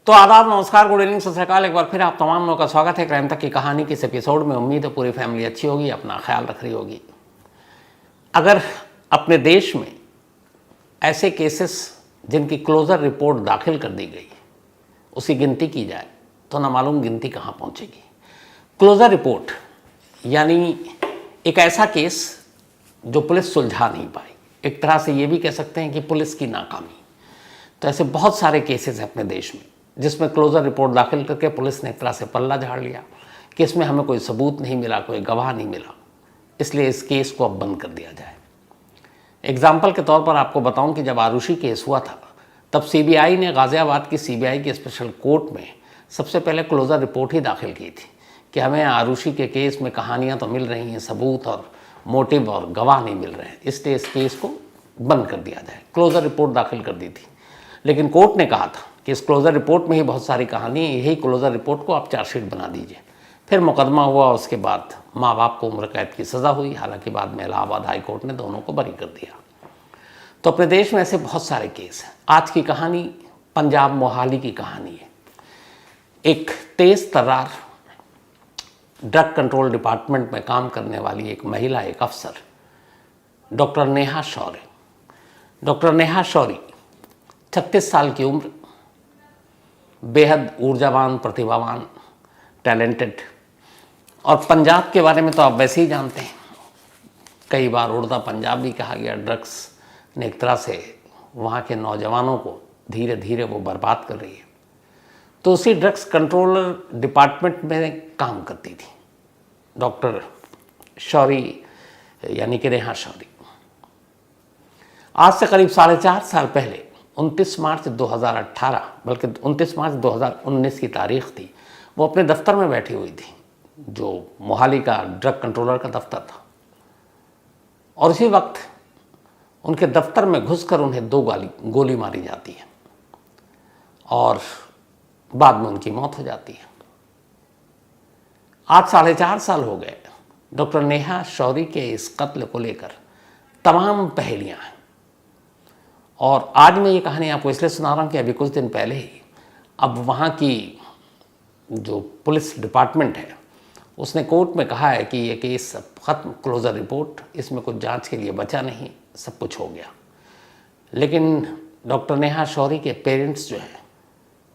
तो आदाब, नमस्कार, गुड इवनिंग, सत श्री अकाल। एक बार फिर आप तमाम लोगों का स्वागत है क्राइम तक की कहानी के इस एपिसोड में। उम्मीद है पूरी फैमिली अच्छी होगी, अपना ख्याल रख रही होगी। अगर अपने देश में ऐसे केसेस जिनकी क्लोजर रिपोर्ट दाखिल कर दी गई उसकी गिनती की जाए तो ना मालूम गिनती कहाँ पहुँचेगी। क्लोजर रिपोर्ट यानी एक ऐसा केस जो पुलिस सुलझा नहीं पाई। एक तरह से ये भी कह सकते हैं कि पुलिस की नाकामी। तो ऐसे बहुत सारे केसेस हैं अपने देश में जिसमें क्लोजर रिपोर्ट दाखिल करके पुलिस ने एक तरह से पल्ला झाड़ लिया कि इसमें हमें कोई सबूत नहीं मिला, कोई गवाह नहीं मिला, इसलिए इस केस को अब बंद कर दिया जाए। एग्जाम्पल के तौर पर आपको बताऊं कि जब आरुषि केस हुआ था तब सीबीआई ने गाज़ियाबाद की सीबीआई की स्पेशल कोर्ट में सबसे पहले क्लोजर रिपोर्ट ही दाखिल की थी कि हमें आरुषि के केस में कहानियाँ तो मिल रही हैं, सबूत और मोटिव और गवाह नहीं मिल रहे हैं, इसलिए इस केस को बंद कर दिया जाए। क्लोजर रिपोर्ट दाखिल कर दी थी, लेकिन कोर्ट ने कहा था कि इस क्लोजर रिपोर्ट में ही बहुत सारी कहानी है, यही क्लोजर रिपोर्ट को आप चार्जशीट बना दीजिए। फिर मुकदमा हुआ, उसके बाद माँ बाप को उम्र कैद की सज़ा हुई। हालांकि बाद में इलाहाबाद हाई कोर्ट ने दोनों को बरी कर दिया। तो अपने देश में ऐसे बहुत सारे केस हैं। आज की कहानी पंजाब मोहाली की कहानी है। एक तेज तर्रार ड्रग कंट्रोल डिपार्टमेंट में काम करने वाली एक महिला, एक अफसर, डॉक्टर नेहा शौरी। डॉक्टर नेहा शौरी 36 साल की उम्र, बेहद ऊर्जावान, प्रतिभावान, टैलेंटेड। और पंजाब के बारे में तो आप वैसे ही जानते हैं, कई बार उड़ता पंजाब भी कहा गया। ड्रग्स ने एक तरह से वहाँ के नौजवानों को धीरे धीरे वो बर्बाद कर रही है। तो उसी ड्रग्स कंट्रोलर डिपार्टमेंट में काम करती थी डॉक्टर शौरी, यानी कि नेहा शौरी। आज से करीब 4.5 साल पहले 29 मार्च 2018, बल्कि 29 मार्च 2019 की तारीख थी, वो अपने दफ्तर में बैठी हुई थी जो मोहाली का ड्रग कंट्रोलर का दफ्तर था। और उसी वक्त उनके दफ्तर में घुसकर उन्हें 2 गोली मारी जाती है और बाद में उनकी मौत हो जाती है। आज 4.5 साल हो गए। डॉक्टर नेहा शौरी के इस कत्ल को लेकर तमाम पहेलियां हैं। और आज मैं ये कहानी आपको इसलिए सुना रहा हूँ कि अभी कुछ दिन पहले ही अब वहाँ की जो पुलिस डिपार्टमेंट है उसने कोर्ट में कहा है कि ये केस ख़त्म, क्लोजर रिपोर्ट, इसमें कुछ जांच के लिए बचा नहीं, सब कुछ हो गया। लेकिन डॉक्टर नेहा शौरी के पेरेंट्स जो हैं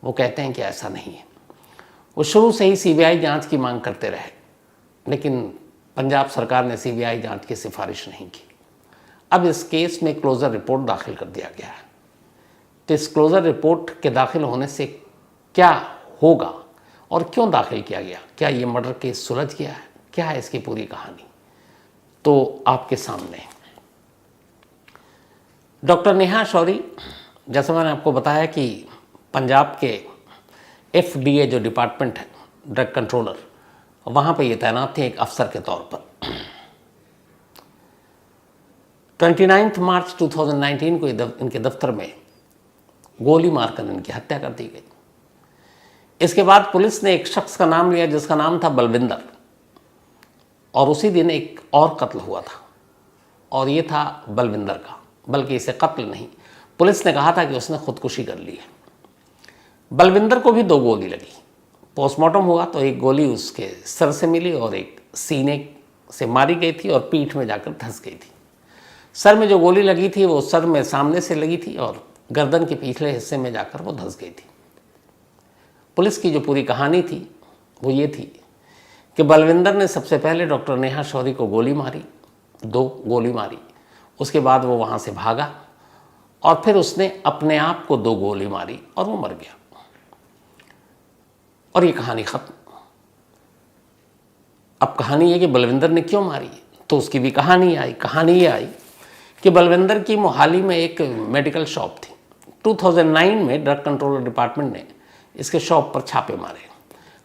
वो कहते हैं कि ऐसा नहीं है। वो शुरू से ही सीबीआई जांच की मांग करते रहे, लेकिन पंजाब सरकार ने सीबीआई जांच की सिफारिश नहीं की। अब इस केस में क्लोजर रिपोर्ट दाखिल कर दिया गया है। तो इस क्लोजर रिपोर्ट के दाखिल होने से क्या होगा और क्यों दाखिल किया गया, क्या ये मर्डर केस सुलझ गया है, क्या है इसकी पूरी कहानी, तो आपके सामने डॉक्टर नेहा शौरी, जैसा मैंने आपको बताया कि पंजाब के FDA जो डिपार्टमेंट है, ड्रग कंट्रोलर, वहाँ पे ये तैनात थे एक अफसर के तौर पर। 29 मार्च 2019 को इनके दफ्तर में गोली मारकर इनकी हत्या कर दी गई। इसके बाद पुलिस ने एक शख्स का नाम लिया जिसका नाम था बलविंदर, और उसी दिन एक और कत्ल हुआ था और ये था बलविंदर का, बल्कि इसे कत्ल नहीं, पुलिस ने कहा था कि उसने खुदकुशी कर ली है। बलविंदर को भी 2 गोली लगी। पोस्टमार्टम हुआ तो एक गोली उसके सर से मिली और एक सीने से मारी गई थी और पीठ में जाकर धंस गई थी। सर में जो गोली लगी थी वो सर में सामने से लगी थी और गर्दन के पिछले हिस्से में जाकर वो धंस गई थी। पुलिस की जो पूरी कहानी थी वो ये थी कि बलविंदर ने सबसे पहले डॉक्टर नेहा शौरी को गोली मारी, 2 गोली मारी। उसके बाद वो वहाँ से भागा और फिर उसने अपने आप को 2 गोली मारी और वो मर गया और ये कहानी ख़त्म। अब कहानी है कि बलविंदर ने क्यों मारी, तो उसकी भी कहानी आई। कहानी ये आई कि बलविंदर की मोहाली में एक मेडिकल शॉप थी। 2009 में ड्रग कंट्रोलर डिपार्टमेंट ने इसके शॉप पर छापे मारे।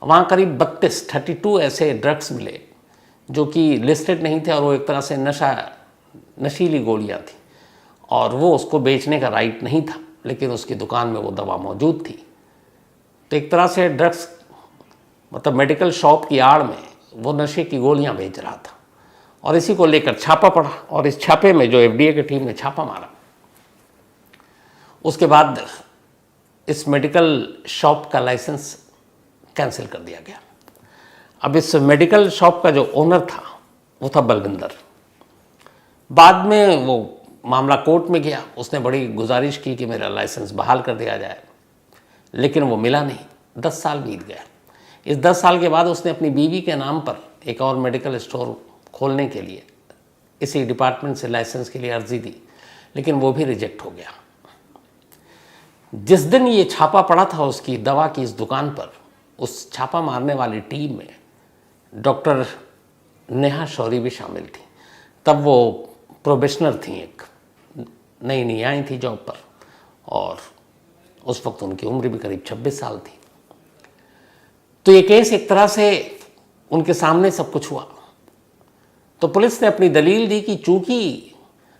वहाँ करीब 32 ऐसे ड्रग्स मिले जो कि लिस्टेड नहीं थे और वो एक तरह से नशीली गोलियाँ थी और वो उसको बेचने का राइट नहीं था, लेकिन उसकी दुकान में वो दवा मौजूद थी। तो एक तरह से ड्रग्स मतलब मेडिकल शॉप की आड़ में वो नशे की गोलियां बेच रहा था और इसी को लेकर छापा पड़ा। और इस छापे में जो FDA की टीम ने छापा मारा, उसके बाद इस मेडिकल शॉप का लाइसेंस कैंसिल कर दिया गया। अब इस मेडिकल शॉप का जो ओनर था वो था बलविंदर। बाद में वो मामला कोर्ट में गया, उसने बड़ी गुजारिश की कि मेरा लाइसेंस बहाल कर दिया जाए, लेकिन वो मिला नहीं। 10 साल बीत गया। इस 10 साल के बाद उसने अपनी बीवी के नाम पर एक और मेडिकल स्टोर खोलने के लिए इसी डिपार्टमेंट से लाइसेंस के लिए अर्जी दी, लेकिन वो भी रिजेक्ट हो गया। जिस दिन ये छापा पड़ा था उसकी दवा की इस दुकान पर, उस छापा मारने वाली टीम में डॉक्टर नेहा शौरी भी शामिल थी। तब वो प्रोबेशनर थी, एक नई नई आई थी जॉब पर, और उस वक्त उनकी उम्र भी करीब 26 साल थी। तो ये केस एक तरह से उनके सामने सब कुछ हुआ। तो पुलिस ने अपनी दलील दी कि चूंकि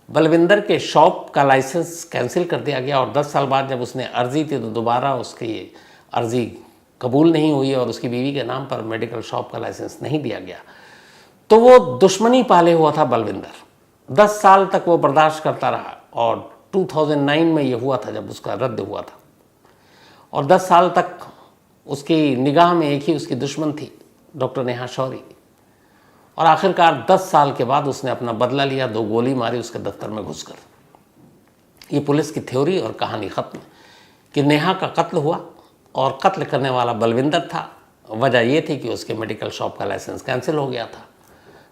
बलविंदर के शॉप का लाइसेंस कैंसिल कर दिया गया और 10 साल बाद जब उसने अर्जी दी तो दोबारा उसकी अर्जी कबूल नहीं हुई और उसकी बीवी के नाम पर मेडिकल शॉप का लाइसेंस नहीं दिया गया, तो वो दुश्मनी पाले हुआ था बलविंदर। 10 साल तक वो बर्दाश्त करता रहा और 2009 में ये हुआ था जब उसका रद्द हुआ था, और 10 साल तक उसकी निगाह में एक ही उसकी दुश्मन थी, डॉक्टर नेहा शौरी। और आखिरकार 10 साल के बाद उसने अपना बदला लिया, 2 गोली मारी उसके दफ्तर में घुसकर। ये पुलिस की थ्योरी और कहानी ख़त्म कि नेहा का कत्ल हुआ और कत्ल करने वाला बलविंदर था। वजह यह थी कि उसके मेडिकल शॉप का लाइसेंस कैंसिल हो गया था,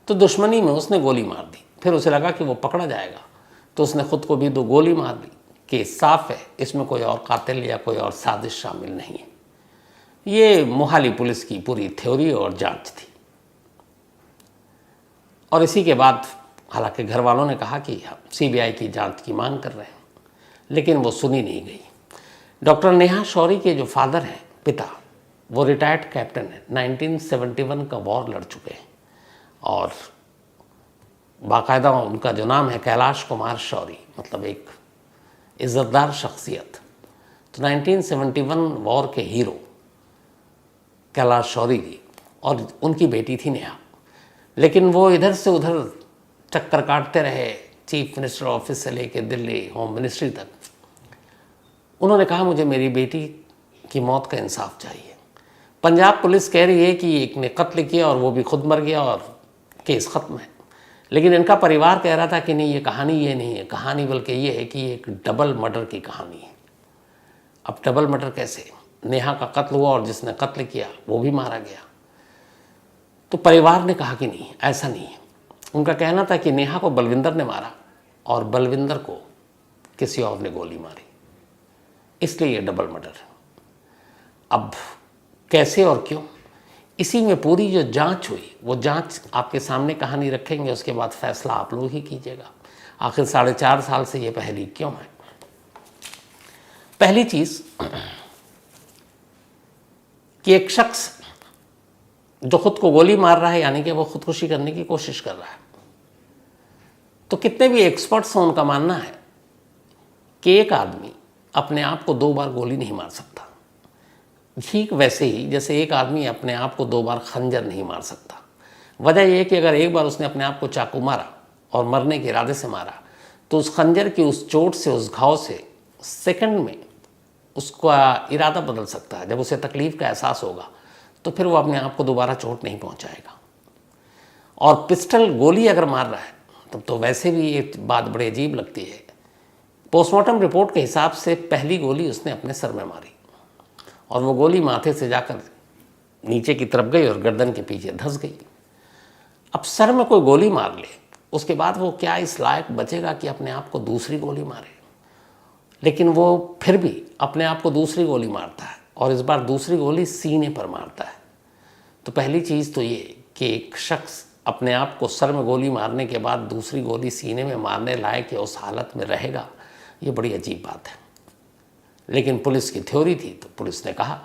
तो दुश्मनी में उसने गोली मार दी। फिर उसे लगा कि वो पकड़ा जाएगा, तो उसने खुद को भी 2 गोली मार दी। केस साफ है, इसमें कोई और कातिल या कोई और साजिश शामिल नहीं है। ये मोहाली पुलिस की पूरी थ्योरी और जांच थी। और इसी के बाद हालांकि घर वालों ने कहा कि हम सीबीआई की जांच की मांग कर रहे हैं, लेकिन वो सुनी नहीं गई। डॉक्टर नेहा शौरी के जो फादर हैं, पिता, वो रिटायर्ड कैप्टन हैं, 1971 का वॉर लड़ चुके हैं, और बाकायदा उनका जो नाम है कैलाश कुमार शौरी, मतलब एक इज़्ज़तदार शख्सियत। तो 1971 वॉर के हीरो कैलाश शौरी जी, और उनकी बेटी थी नेहा। लेकिन वो इधर से उधर चक्कर काटते रहे, चीफ मिनिस्टर ऑफिस से लेकर दिल्ली होम मिनिस्ट्री तक। उन्होंने कहा मुझे मेरी बेटी की मौत का इंसाफ चाहिए। पंजाब पुलिस कह रही है कि एक ने कत्ल किया और वो भी खुद मर गया और केस ख़त्म है, लेकिन इनका परिवार कह रहा था कि नहीं, ये कहानी ये नहीं है कहानी, बल्कि ये है कि ये एक डबल मर्डर की कहानी है। अब डबल मर्डर कैसे? नेहा का कत्ल हुआ और जिसने कत्ल किया वो भी मारा गया। तो परिवार ने कहा कि नहीं, ऐसा नहीं है। उनका कहना था कि नेहा को बलविंदर ने मारा और बलविंदर को किसी और ने गोली मारी, इसलिए ये डबल मर्डर है। अब कैसे और क्यों, इसी में पूरी जो जांच हुई, वो जांच आपके सामने कहानी रखेंगे, उसके बाद फैसला आप लोग ही कीजिएगा। आखिर 4.5 साल से ये पहेली क्यों है? पहली चीज़ कि एक शख्स जो खुद को गोली मार रहा है, यानी कि वो खुदकुशी करने की कोशिश कर रहा है, तो कितने भी एक्सपर्ट्स हैं उनका मानना है कि एक आदमी अपने आप को 2 बार गोली नहीं मार सकता। ठीक वैसे ही जैसे एक आदमी अपने आप को 2 बार खंजर नहीं मार सकता। वजह यह है कि अगर एक बार उसने अपने आप को चाकू मारा और मरने के इरादे से मारा, तो उस खंजर की उस चोट से, उस घाव से सेकंड में उसका इरादा बदल सकता है। जब उसे तकलीफ़ का एहसास होगा तो फिर वो अपने आप को दोबारा चोट नहीं पहुंचाएगा। और पिस्टल गोली अगर मार रहा है तब तो वैसे भी ये बात बड़ी अजीब लगती है। पोस्टमार्टम रिपोर्ट के हिसाब से पहली गोली उसने अपने सर में मारी और वो गोली माथे से जाकर नीचे की तरफ गई और गर्दन के पीछे धंस गई। अब सर में कोई गोली मार ले, उसके बाद वो क्या इस लायक बचेगा कि अपने आप को दूसरी गोली मारे? लेकिन वो फिर भी अपने आप को दूसरी गोली मारता है, और इस बार दूसरी गोली सीने पर मारता है। तो पहली चीज़ तो ये कि एक शख्स अपने आप को सर में गोली मारने के बाद दूसरी गोली सीने में मारने लायक या उस हालत में रहेगा, ये बड़ी अजीब बात है। लेकिन पुलिस की थ्योरी थी, तो पुलिस ने कहा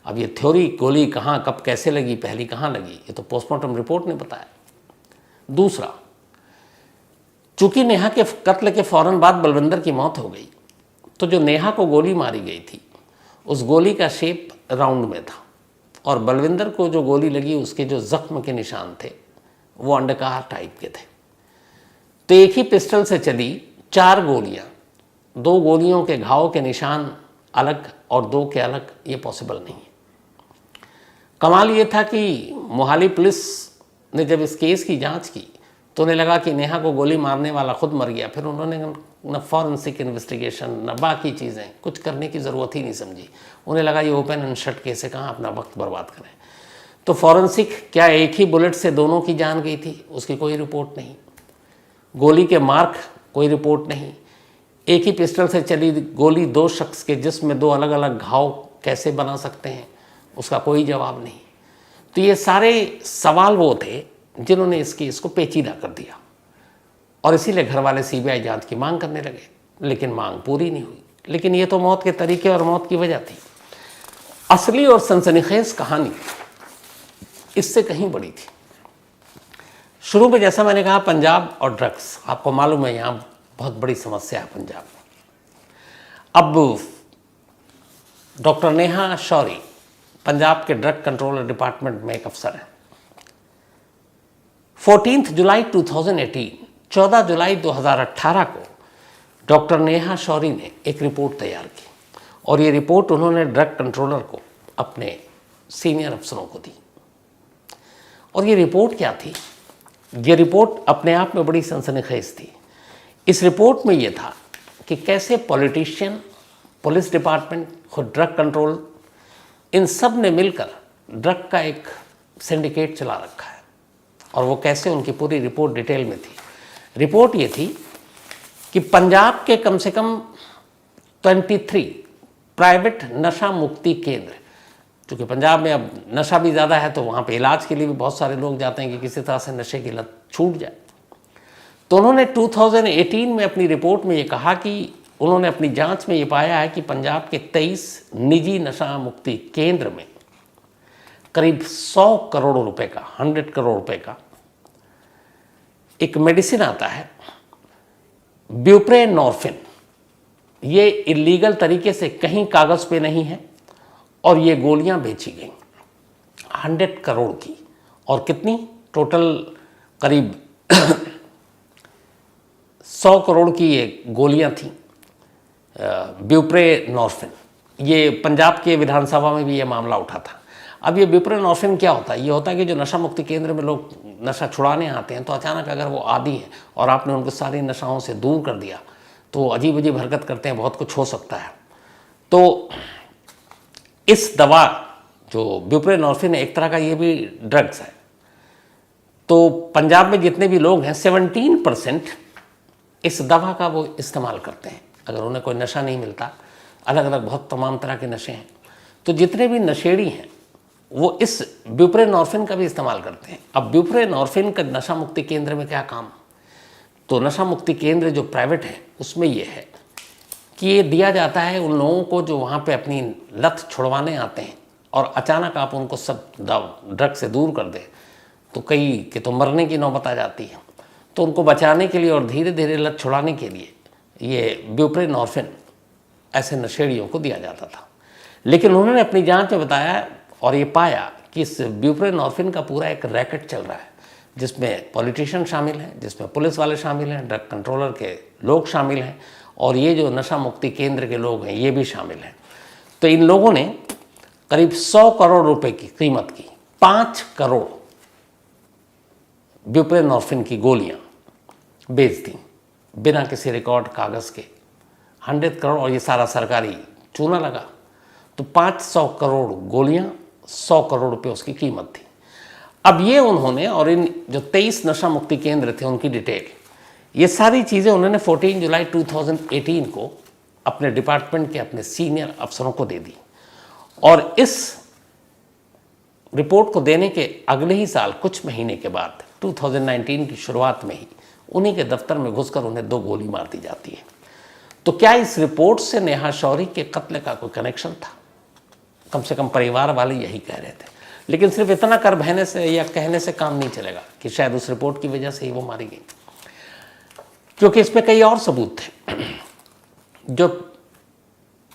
अब ये थ्योरी, गोली कहाँ कब कैसे लगी, पहली कहाँ लगी, ये तो पोस्टमार्टम रिपोर्ट ने बताया। दूसरा, चूंकि नेहा के कत्ल के फ़ौरन बाद बलविंदर की मौत हो गई, तो जो नेहा को गोली मारी गई थी उस गोली का शेप राउंड में था, और बलविंदर को जो गोली लगी उसके जो ज़ख्म के निशान थे वो अंडकार टाइप के थे। तो एक ही पिस्टल से चली 4 गोलियां, 2 गोलियों के घाव के निशान अलग और 2 के अलग, ये पॉसिबल नहीं है। कमाल ये था कि मोहाली पुलिस ने जब इस केस की जांच की तो उन्हें लगा कि नेहा को गोली मारने वाला खुद मर गया। फिर उन्होंने न फॉरेंसिक इन्वेस्टिगेशन न बाकी चीज़ें कुछ करने की ज़रूरत ही नहीं समझी। उन्हें लगा ये ओपन एंड शट केस है, कहाँ अपना वक्त बर्बाद करें। तो फॉरेंसिक क्या एक ही बुलेट से दोनों की जान गई थी, उसकी कोई रिपोर्ट नहीं। गोली के मार्क, कोई रिपोर्ट नहीं। एक ही पिस्टल से चली गोली 2 शख्स के जिस्म में 2 अलग अलग घाव कैसे बना सकते हैं, उसका कोई जवाब नहीं। तो ये सारे सवाल वो थे जिन्होंने इस केस को पेचीदा कर दिया और इसीलिए घर वाले सीबीआई जांच की मांग करने लगे, लेकिन मांग पूरी नहीं हुई। लेकिन ये तो मौत के तरीके और मौत की वजह थी। असली और सनसनीखेज कहानी इससे कहीं बड़ी थी। शुरू में जैसा मैंने कहा, पंजाब और ड्रग्स, आपको मालूम है यहाँ बहुत बड़ी समस्या है पंजाब में। अब डॉक्टर नेहा शौरी पंजाब के ड्रग कंट्रोलर डिपार्टमेंट में एक अफसर है। 14 जुलाई 2018, 14 जुलाई 2018 को डॉक्टर नेहा शौरी ने एक रिपोर्ट तैयार की और ये रिपोर्ट उन्होंने ड्रग कंट्रोलर को, अपने सीनियर अफसरों को दी। और ये रिपोर्ट क्या थी? ये रिपोर्ट अपने आप में बड़ी सनसनीखेज थी। इस रिपोर्ट में ये था कि कैसे पॉलिटिशियन, पुलिस डिपार्टमेंट, खुद ड्रग कंट्रोल, इन सब ने मिलकर ड्रग का एक सिंडिकेट चला रखा है। और वो कैसे, उनकी पूरी रिपोर्ट डिटेल में थी। रिपोर्ट ये थी कि पंजाब के कम से कम 23 प्राइवेट नशा मुक्ति केंद्र, क्योंकि पंजाब में अब नशा भी ज़्यादा है तो वहाँ पे इलाज के लिए भी बहुत सारे लोग जाते हैं कि किसी तरह से नशे की लत छूट जाए। तो उन्होंने 2018 में अपनी रिपोर्ट में ये कहा कि उन्होंने अपनी जांच में ये पाया है कि पंजाब के 23 निजी नशा मुक्ति केंद्र में करीब 100 करोड़ रुपए का, 100 करोड़ रुपए का एक मेडिसिन आता है, ब्यूप्रेनॉर्फिन। ये इलीगल तरीके से कहीं कागज़ पे नहीं है और ये गोलियां बेची गई 100 करोड़ की। और कितनी टोटल? करीब 100 करोड़ की ये गोलियां थी ब्यूप्रेनॉर्फिन। ये पंजाब के विधानसभा में भी ये मामला उठा था। अब ये ब्यूप्रेनॉर्फिन क्या होता है? ये होता है कि जो नशा मुक्ति केंद्र में लोग नशा छुड़ाने आते हैं तो अचानक अगर वो आदी हैं और आपने उनको सारी नशाओं से दूर कर दिया तो वो अजीब अजीब हरकत करते हैं, बहुत कुछ हो सकता है। तो इस दवा जो ब्यूप्रेनॉर्फिन है, एक तरह का ये भी ड्रग्स है। तो पंजाब में जितने भी लोग हैं 17% इस दवा का वो इस्तेमाल करते हैं अगर उन्हें कोई नशा नहीं मिलता। अलग अलग बहुत तमाम तरह के नशे हैं। तो जितने भी नशेड़ी हैं वो इस ब्यूप्रेनॉर्फिन का भी इस्तेमाल करते हैं। अब ब्यूप्रेनॉर्फिन का नशा मुक्ति केंद्र में क्या काम? तो नशा मुक्ति केंद्र जो प्राइवेट है उसमें ये है कि ये दिया जाता है उन लोगों को जो वहाँ पे अपनी लत छुड़वाने आते हैं और अचानक आप उनको सब ड्रग से दूर कर दें तो कई कि तो मरने की नौबत आ जाती है। तो उनको बचाने के लिए और धीरे धीरे लत छुड़ाने के लिए ये ब्यूप्रेनॉर्फिन ऐसे नशेड़ियों को दिया जाता था। लेकिन उन्होंने अपनी जांच में बताया और ये पाया कि इस ब्यूप्रेनॉर्फिन का पूरा एक रैकेट चल रहा है जिसमें पॉलिटिशियन शामिल हैं, जिसमें पुलिस वाले शामिल हैं, ड्रग कंट्रोलर के लोग शामिल हैं और ये जो नशा मुक्ति केंद्र के लोग हैं ये भी शामिल हैं। तो इन लोगों ने करीब 100 करोड़ रुपए की कीमत की 5 करोड़ ब्यूप्रेनॉर्फिन की गोलियां बेच दी बिना किसी रिकॉर्ड कागज़ के। 100 करोड़ और ये सारा सरकारी चूना लगा। तो 500 करोड़ गोलियां, 100 करोड़ रुपए उसकी कीमत थी। अब ये उन्होंने, और इन जो 23 नशा मुक्ति केंद्र थे उनकी डिटेल, ये सारी चीज़ें उन्होंने 14 जुलाई 2018 को अपने डिपार्टमेंट के अपने सीनियर अफसरों को दे दी। और इस रिपोर्ट को देने के अगले ही साल कुछ महीने के बाद 2019 की शुरुआत में ही उन्हीं के दफ्तर में घुसकर उन्हें 2 गोली मार दी जाती है। तो क्या इस रिपोर्ट से नेहा शौरी के कत्ल का कोई कनेक्शन था? कम से कम परिवार वाले यही कह रहे थे। लेकिन सिर्फ इतना कर बहने से या कहने से काम नहीं चलेगा कि शायद उस रिपोर्ट की वजह से ही वो मारी गई, क्योंकि इसमें कई और सबूत थे। जो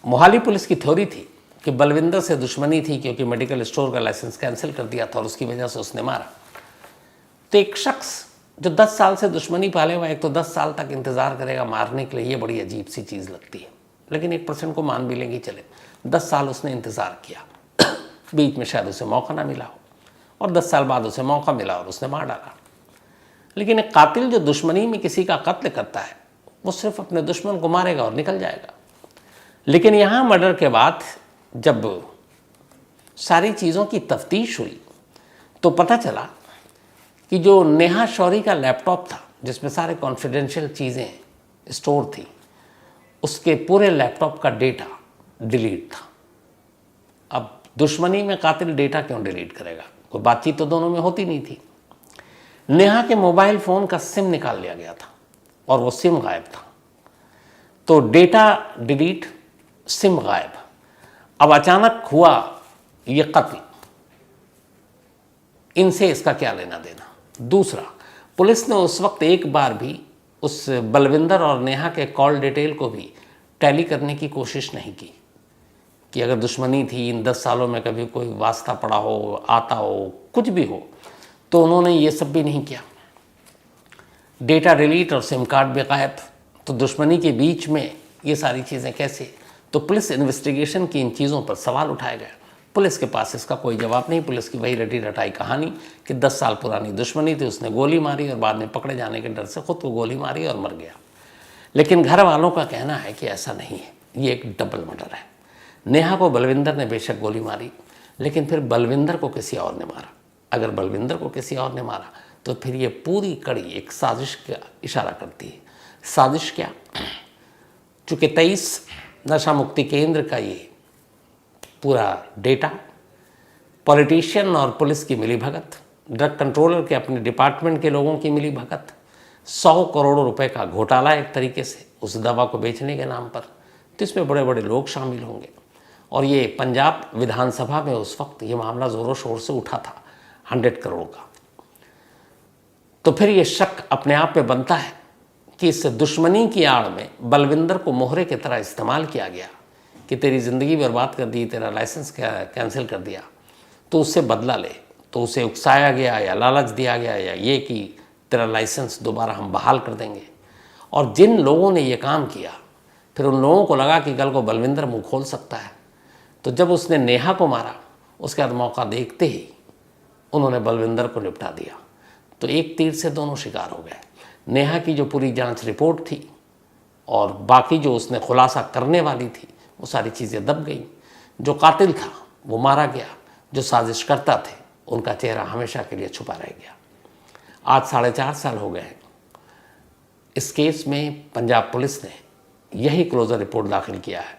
मोहाली पुलिस की थ्योरी थी कि बलविंदर से दुश्मनी थी क्योंकि मेडिकल स्टोर का लाइसेंस कैंसिल कर दिया था और उसकी वजह से उसने मारा। तो एक शख्स जो 10 साल से दुश्मनी पाले हुआ, एक तो 10 साल तक इंतज़ार करेगा मारने के लिए, ये बड़ी अजीब सी चीज़ लगती है। लेकिन 1% को मान भी लेंगे चले। 10 साल उसने इंतज़ार किया बीच में शायद उसे मौका ना मिला हो, और 10 साल बाद उसे मौका मिला और उसने मार डाला। लेकिन एक कातिल जो दुश्मनी में किसी का कत्ल करता है वो सिर्फ अपने दुश्मन को मारेगा और निकल जाएगा। लेकिन यहाँ मर्डर के बाद जब सारी चीज़ों की तफ्तीश हुई तो पता चला कि जो नेहा शौरी का लैपटॉप था जिसमें सारे कॉन्फिडेंशियल चीज़ें स्टोर थी, उसके पूरे लैपटॉप का डेटा डिलीट था। अब दुश्मनी में कातिल डेटा क्यों डिलीट करेगा, कोई बातचीत तो दोनों में होती नहीं थी। नेहा के मोबाइल फ़ोन का सिम निकाल लिया गया था और वो सिम गायब था। तो डेटा डिलीट, सिम गायब। अब अचानक हुआ ये कत्ल, इनसे इसका क्या लेना देना। दूसरा, पुलिस ने उस वक्त एक बार भी उस बलविंदर और नेहा के कॉल डिटेल को भी टैली करने की कोशिश नहीं की कि अगर दुश्मनी थी, इन 10 सालों में कभी कोई वास्ता पड़ा हो, आता हो, कुछ भी हो, तो उन्होंने ये सब भी नहीं किया। डेटा डिलीट और सिम कार्ड भी गायब, तो दुश्मनी के बीच में ये सारी चीज़ें कैसे। तो पुलिस इन्वेस्टिगेशन की इन चीज़ों पर सवाल उठाए गए। पुलिस के पास इसका कोई जवाब नहीं। पुलिस की वही रटी रटाई कहानी कि 10 साल पुरानी दुश्मनी थी, उसने गोली मारी और बाद में पकड़े जाने के डर से खुद को गोली मारी और मर गया। लेकिन घर वालों का कहना है कि ऐसा नहीं है, ये एक डबल मर्डर है। नेहा को बलविंदर ने बेशक गोली मारी, लेकिन फिर बलविंदर को किसी और ने मारा। अगर बलविंदर को किसी और ने मारा तो फिर ये पूरी कड़ी एक साजिश का इशारा करती है। साजिश क्या? चूँकि 23 नशा मुक्ति केंद्र का ये पूरा डेटा, पॉलिटिशियन और पुलिस की मिलीभगत, ड्रग कंट्रोलर के अपने डिपार्टमेंट के लोगों की मिलीभगत, 100 करोड़ रुपए का घोटाला एक तरीके से उस दवा को बेचने के नाम पर, तो इसमें बड़े बड़े लोग शामिल होंगे। और ये पंजाब विधानसभा में उस वक्त ये मामला ज़ोरों शोर से उठा था 100 करोड़ का। तो फिर ये शक अपने आप में बनता है कि इस दुश्मनी की आड़ में बलविंदर को मोहरे की तरह इस्तेमाल किया गया कि तेरी ज़िंदगी बर्बाद कर दी, तेरा लाइसेंस कैंसिल कर दिया, तो उससे बदला ले। तो उसे उकसाया गया या लालच दिया गया या ये कि तेरा लाइसेंस दोबारा हम बहाल कर देंगे। और जिन लोगों ने ये काम किया, फिर उन लोगों को लगा कि कल को बलविंदर मुँह खोल सकता है। तो जब उसने नेहा को मारा, उसके बाद मौका देखते ही उन्होंने बलविंदर को निपटा दिया। तो एक तीर से दोनों शिकार हो गए। नेहा की जो पूरी जांच रिपोर्ट थी और बाकी जो उसने खुलासा करने वाली थी, वो सारी चीज़ें दब गई। जो कातिल था वो मारा गया, जो साजिश करता थे उनका चेहरा हमेशा के लिए छुपा रह गया। आज 4.5 साल हो गए हैं। इस केस में पंजाब पुलिस ने यही क्लोजर रिपोर्ट दाखिल किया है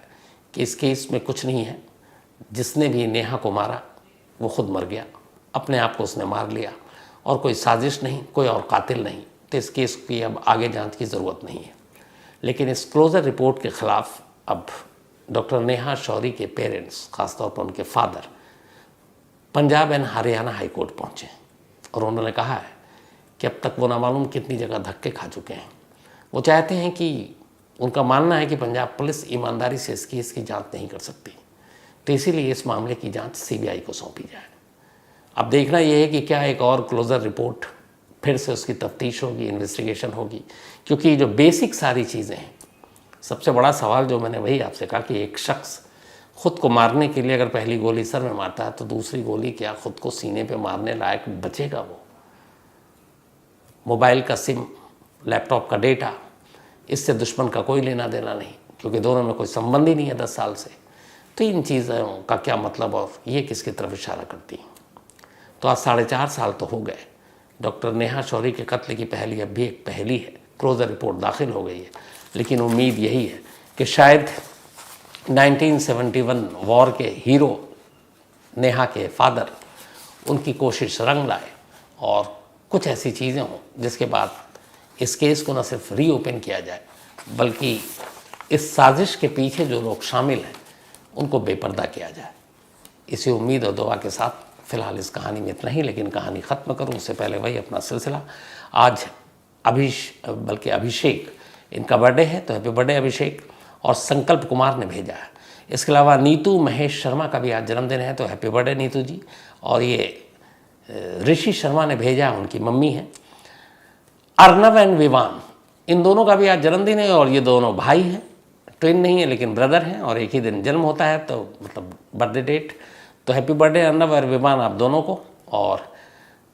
कि इस केस में कुछ नहीं है। जिसने भी नेहा को मारा वो खुद मर गया, अपने आप को उसने मार लिया, और कोई साजिश नहीं, कोई और कातिल नहीं। तो इस केस की अब आगे जांच की ज़रूरत नहीं है। लेकिन इस क्लोजर रिपोर्ट के ख़िलाफ़ अब डॉक्टर नेहा शौरी के पेरेंट्स, ख़ासतौर पर उनके father, Punjab and Haryana high court पहुँचे और उन्होंने कहा है कि अब तक वो ना मालूम कितनी जगह धक्के खा चुके हैं। वो चाहते हैं कि, उनका मानना है कि पंजाब पुलिस ईमानदारी से इस केस की जांच नहीं कर सकती, तो इसीलिए इस मामले की जांच सीबीआई को सौंपी जाए। अब देखना यह है कि क्या एक और क्लोजर रिपोर्ट फिर से उसकी तफ्तीश होगी, इन्वेस्टिगेशन होगी, क्योंकि जो बेसिक सारी चीज़ें हैं। सबसे बड़ा सवाल जो मैंने वही आपसे कहा कि एक शख्स खुद को मारने के लिए अगर पहली गोली सर में मारता है तो दूसरी गोली क्या खुद को सीने पे मारने लायक बचेगा? वो मोबाइल का सिम, लैपटॉप का डेटा, इससे दुश्मन का कोई लेना देना नहीं, क्योंकि दोनों में कोई संबंध ही नहीं है 10 साल से। तो इन चीज़ों का क्या मतलब और ये किसकी तरफ इशारा करती हैं? तो आज 4.5 साल तो हो गए। डॉक्टर नेहा शौरी के कत्ल की पहली अब भी एक पहली है, क्लोजर रिपोर्ट दाखिल हो गई है। लेकिन उम्मीद यही है कि शायद 1971 वॉर के हीरो नेहा के फादर, उनकी कोशिश रंग लाए और कुछ ऐसी चीज़ें हों जिसके बाद इस केस को न सिर्फ रीओपन किया जाए, बल्कि इस साजिश के पीछे जो लोग शामिल हैं उनको बेपर्दा किया जाए। इसी उम्मीद और दुआ के साथ फ़िलहाल इस कहानी में इतना ही। लेकिन कहानी ख़त्म करूँ उससे पहले वही अपना सिलसिला। आज अभिषेक, इनका बर्थडे है, तो हैप्पी बर्थडे अभिषेक। और संकल्प कुमार ने भेजा है। इसके अलावा नीतू महेश शर्मा का भी आज जन्मदिन है, तो हैप्पी बर्थडे नीतू जी। और ये ऋषि शर्मा ने भेजा है, उनकी मम्मी है। अर्नव एंड विवान, इन दोनों का भी आज जन्मदिन है और ये दोनों भाई हैं। ट्विन नहीं है लेकिन ब्रदर हैं और एक ही दिन जन्म होता है, तो मतलब बर्थडे डेट। तो हैप्पी बर्थडे अर्नब और विमान आप दोनों को। और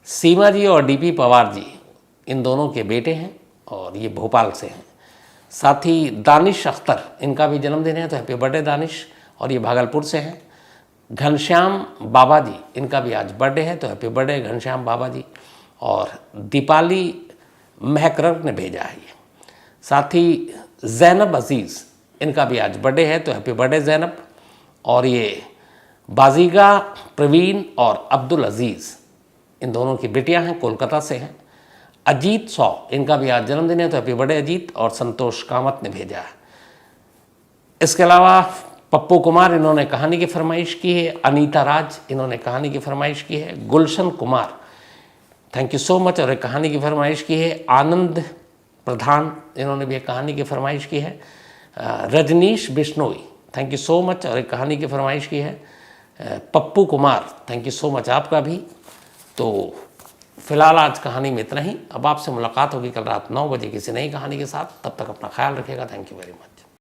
सीमा जी और डीपी पवार जी इन दोनों के बेटे हैं और ये भोपाल से हैं। साथ ही दानिश अख्तर, इनका भी जन्मदिन है, तो हैप्पी बर्थडे दानिश, और ये भागलपुर से हैं। घनश्याम बाबा जी, इनका भी आज बर्थडे है, तो हैप्पी बर्थडे घनश्याम बाबा जी। और दीपाली महकरर ने भेजा है ये। साथ ही जैनब अजीज़, इनका भी आज बर्थडे है, तो हैप्पी बर्थडे जैनब। और ये बाजीगा प्रवीण और अब्दुल अजीज़, इन दोनों की बेटियां हैं, कोलकाता से हैं। अजीत सौ, इनका भी आज जन्मदिन है, तो हैप्पी बर्थडे अजीत। और संतोष कामत ने भेजा है। इसके अलावा पप्पू कुमार, इन्होंने कहानी की फरमाइश की है। अनीता राज, इन्होंने कहानी की फरमाइश की है। Gulshan Kumar, thank you so much, और एक कहानी की फरमाइश की है। आनंद प्रधान, इन्होंने भी एक कहानी की फरमाइश की है। Rajneesh Bishnoi, thank you so much, और एक कहानी की फरमाइश की है। Pappu Kumar, thank you so much आपका भी। तो फिलहाल आज कहानी में इतना ही। अब आपसे मुलाकात होगी कल रात 9 बजे किसी नई कहानी के साथ। तब तक अपना ख्याल रखिएगा। Thank you very much.